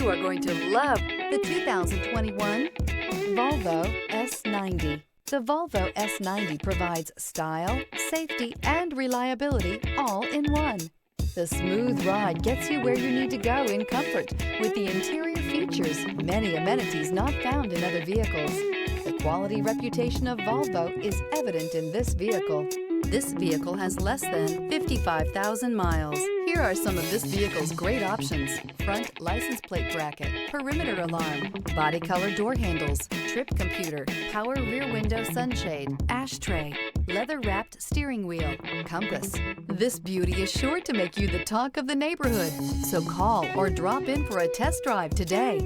You are going to love the 2021 Volvo S90. The Volvo S90 provides style, safety, and reliability all in one. The smooth ride gets you where you need to go in comfort with the interior features many amenities not found in other vehicles. The quality reputation of Volvo is evident in this vehicle. This vehicle has less than 55,000 miles. Here are some of this vehicle's great options: front license plate bracket, perimeter alarm, body color door handles, trip computer, power rear window sunshade, ashtray, leather-wrapped steering wheel, compass. This beauty is sure to make you the talk of the neighborhood. So call or drop in for a test drive today.